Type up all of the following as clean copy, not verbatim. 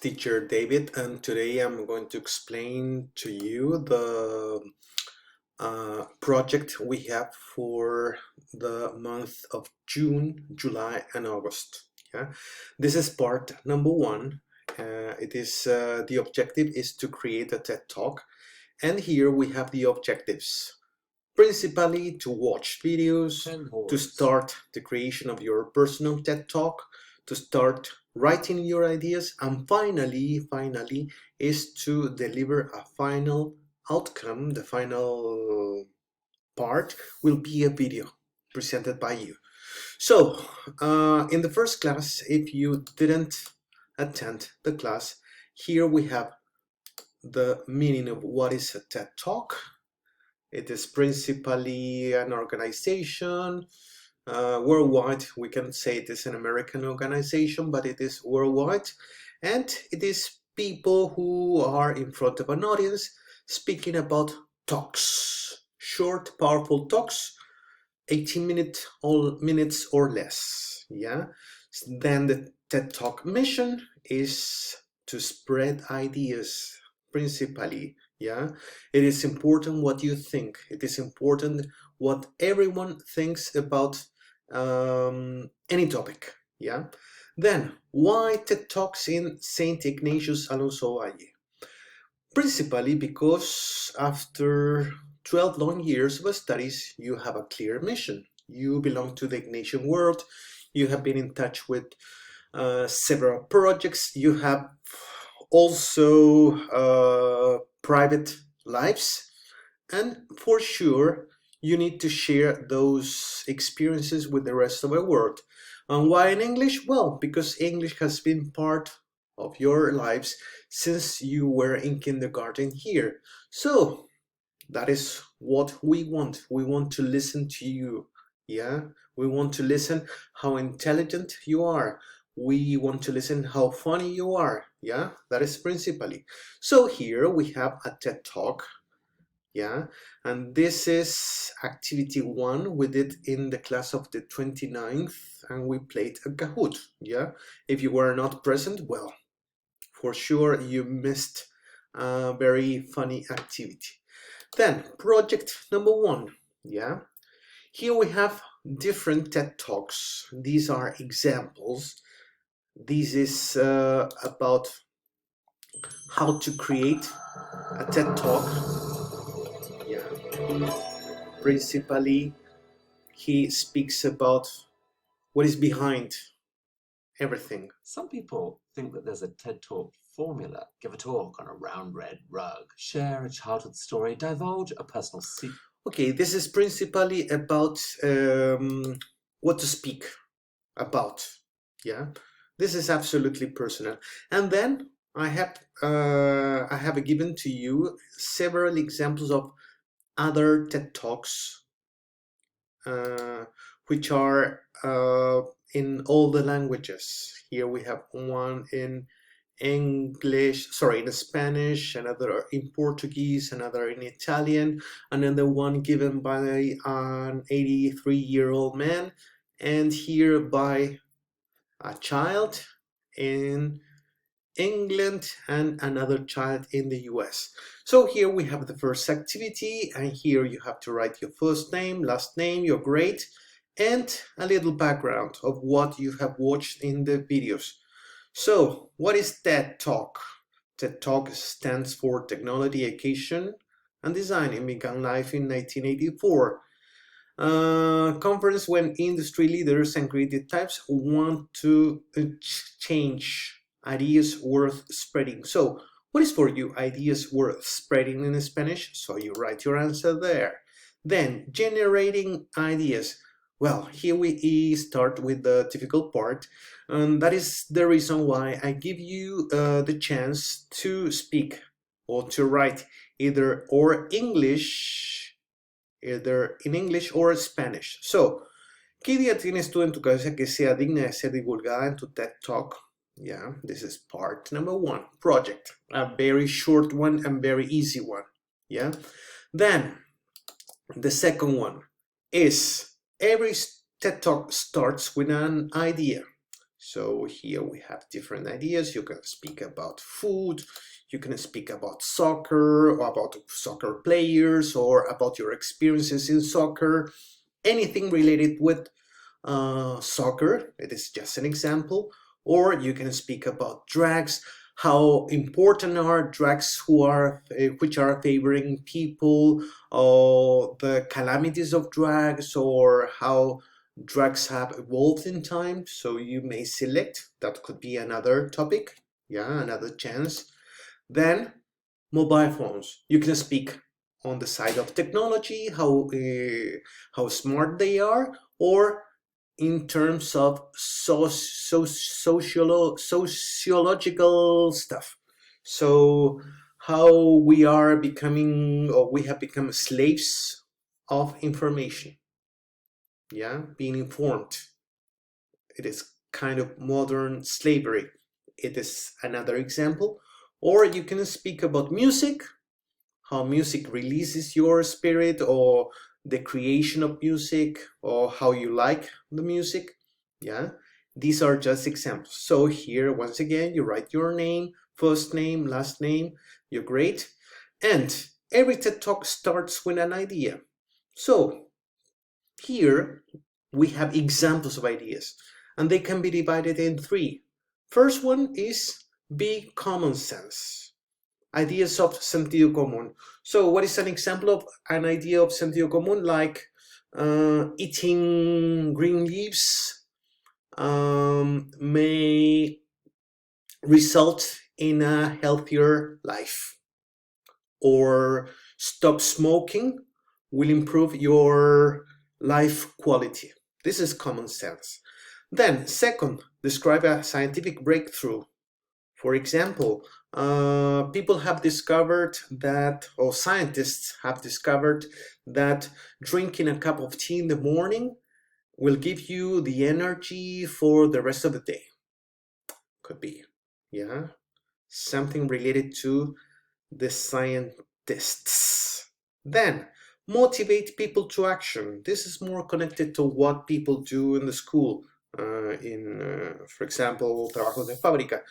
Teacher David, and today I'm going to explain to you the project we have for the month of June, July, and August. Yeah, this is part number one. It is the objective is to create a TED Talk, and here we have the objectives. Principally to watch videos, to start the creation of your personal TED Talk, to start writing your ideas, and finally is to deliver a final outcome. The final part will be a video presented by you. So, in the first class, if you didn't attend the class, here we have the meaning of what is a TED Talk. It is principally an organization worldwide. We can say it is an American organization, but it is worldwide. And it is people who are in front of an audience speaking about talks, short, powerful talks, 18 minutes or less. Yeah. Then the TED Talk mission is to spread ideas principally. Yeah, it is important what you think. It is important what everyone thinks about any topic. Yeah. Then, why TED Talks in Saint Ignatius Alonso Valle? Principally because after 12 long years of studies, you have a clear mission. You belong to the Ignatian world. You have been in touch with several projects. You have also private lives, and for sure you need to share those experiences with the rest of the world. And why in English? Well, because English has been part of your lives since you were in kindergarten here. So that is what we want. We want to listen to you. Yeah, we want to listen how intelligent you are. We want to listen how funny you are. Yeah, that is principally. So here we have a TED Talk. Yeah, and this is activity one. We did in the class of the 29th, and we played a Kahoot. Yeah, if you were not present, well, for sure you missed a very funny activity. Then project number one. Yeah, here we have different TED Talks. These are examples. This is about how to create a TED Talk. Yeah, principally he speaks about what is behind everything. Some people think that there's a TED Talk formula. Give a talk on a round red rug, share a childhood story, divulge a personal secret. Okay, this is principally about what to speak about. Yeah, this is absolutely personal. And then I have given to you several examples of other TED Talks, which are in all the languages. Here we have one in in Spanish, another in Portuguese, another in Italian, another one given by an 83-year-old man, and here by a child in England and another child in the US. So here we have the first activity, and here you have to write your first name, last name, your grade, and a little background of what you have watched in the videos. So, what is TED Talk? TED Talk stands for Technology, Education, and Design. It began live in 1984. Conference when industry leaders and creative types want to change ideas worth spreading. So, what is for you ideas worth spreading in Spanish? So you write your answer there. Then, generating ideas. Well, here we start with the difficult part, and that is the reason why I give you the chance to speak or to write either in English or Spanish. So, ¿qué idea tienes tú en tu cabeza que sea digna de ser divulgada en tu TED Talk? Yeah, this is part number one, project. A very short one and very easy one. Yeah. Then, the second one is every TED Talk starts with an idea. So here we have different ideas. You can speak about food, you can speak about soccer, or about soccer players, or about your experiences in soccer, anything related with soccer. It is just an example. Or you can speak about drugs, how important are drugs, which are favoring people, or the calamities of drugs, or how drugs have evolved in time. So you may select, that could be another topic, yeah, another chance. Then mobile phones, you can speak on the side of technology, how smart they are, or in terms of sociological stuff. So how we are becoming, or we have become slaves of information. Yeah, being informed. It is kind of modern slavery. It is another example. Or you can speak about music, how music releases your spirit, or the creation of music, or how you like the music. Yeah, these are just examples. So here, once again, you write your name, first name, last name, your grade, and every TED Talk starts with an idea. So here we have examples of ideas, and they can be divided in three. First one is be common sense. Ideas of sentido común. So what is an example of an idea of sentido común? Like eating green leaves may result in a healthier life. Or stop smoking will improve your life quality. This is common sense. Then, second, describe a scientific breakthrough. For example, people have discovered that, or scientists have discovered that drinking a cup of tea in the morning will give you the energy for the rest of the day. Could be, yeah, something related to the scientists. Then, motivate people to action. This is more connected to what people do in the school. For example, trabajos de fábrica.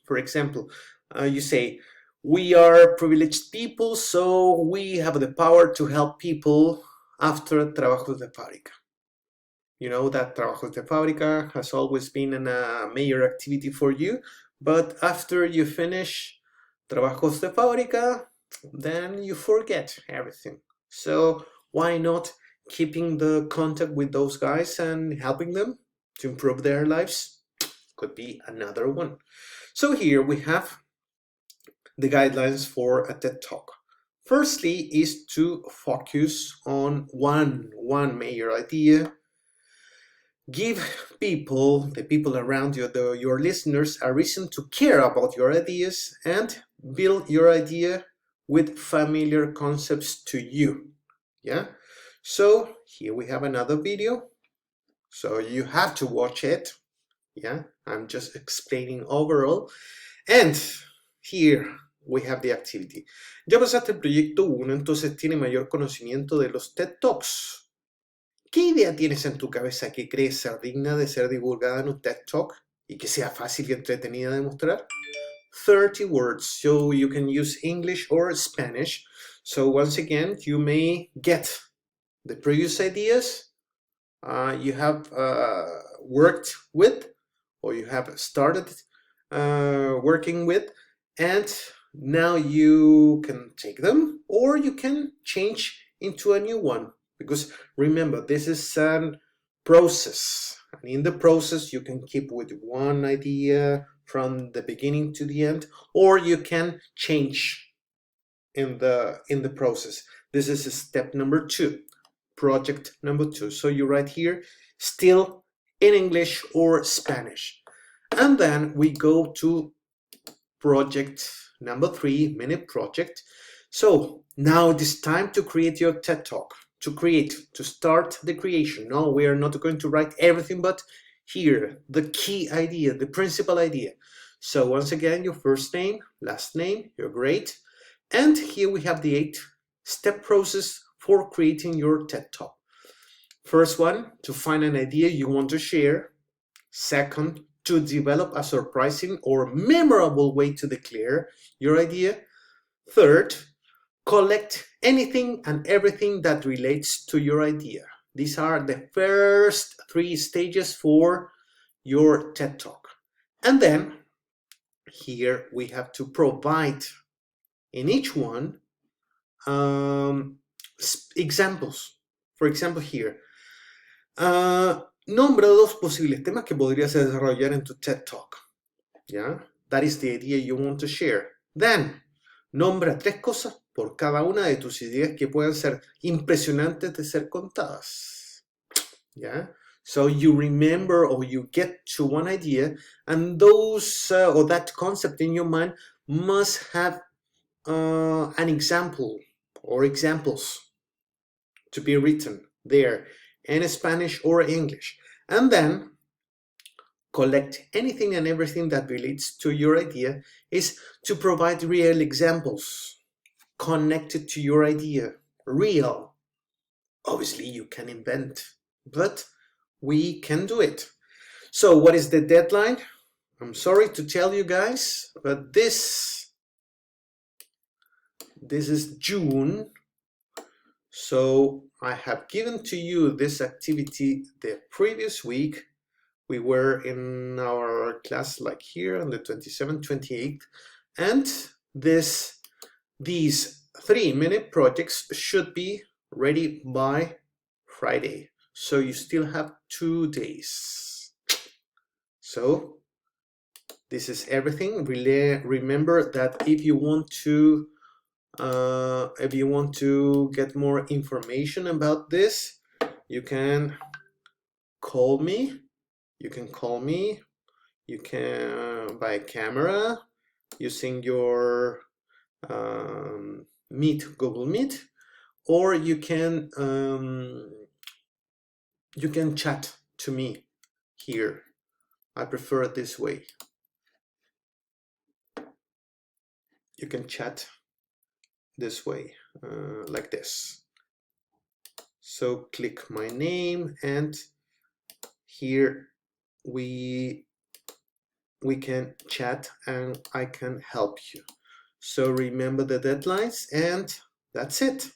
For example, you say, we are privileged people, so we have the power to help people after trabajos de fábrica. You know that trabajos de fábrica has always been a major activity for you, but after you finish trabajos de fábrica, then you forget everything. So why not keeping the contact with those guys and helping them to improve their lives? Could be another one. So here we have the guidelines for a TED Talk. Firstly is to focus on one major idea. Give people, the people around you, your listeners, a reason to care about your ideas, and build your idea with familiar concepts to you. Yeah. So here we have another video. So you have to watch it. Yeah. I'm just explaining overall. And here we have the activity. Ya pasaste el proyecto 1, entonces tiene mayor conocimiento de los TED Talks. ¿Qué idea tienes en tu cabeza que crees ser digna de ser divulgada en un TED Talk y que sea fácil y entretenida de mostrar? 30 words, so you can use English or Spanish. So once again, you may get the previous ideas you have worked with, or you have started working with, and now you can take them, or you can change into a new one. Because remember, this is a process. And in the process, you can keep with one idea from the beginning to the end, or you can change in the process. This is step number 2, project number 2. So you write here, still in English or Spanish. And then we go to project number 3, mini project. So now it is time to create your TED Talk. To start the creation. No, we are not going to write everything, but here, the key idea, the principal idea. So once again, your first name, last name, your grade. And here we have the 8-step process for creating your TED Talk. First one, to find an idea you want to share. Second, to develop a surprising or memorable way to declare your idea. Third, collect anything and everything that relates to your idea. These are the first 3 stages for your TED Talk. And then here we have to provide in each one examples. For example, here, nombra 2 posibles temas que podrías desarrollar en tu TED Talk. Yeah, that is the idea you want to share. Then, nombra 3 cosas por cada una de tus ideas que puedan ser impresionantes de ser contadas. Yeah, so you remember or you get to one idea, and those or that concept in your mind must have an example or examples to be written there in Spanish or English. And then collect anything and everything that relates to your idea is to provide real examples connected to your idea. Real. Obviously, you can invent, but we can do it. So what is the deadline? I'm sorry to tell you guys, but this is June. So I have given to you this activity the previous week. We were in our class like here on the 27th, 28th, and these 3-minute projects should be ready by Friday. So you still have 2 days. So this is everything. Remember that if you want to get more information about this, you can call me. You can by camera using your Google Meet, or you can chat to me here. I prefer it this way. You can chat this way, like this. So click my name, and here we can chat and I can help you. So remember the deadlines, and that's it.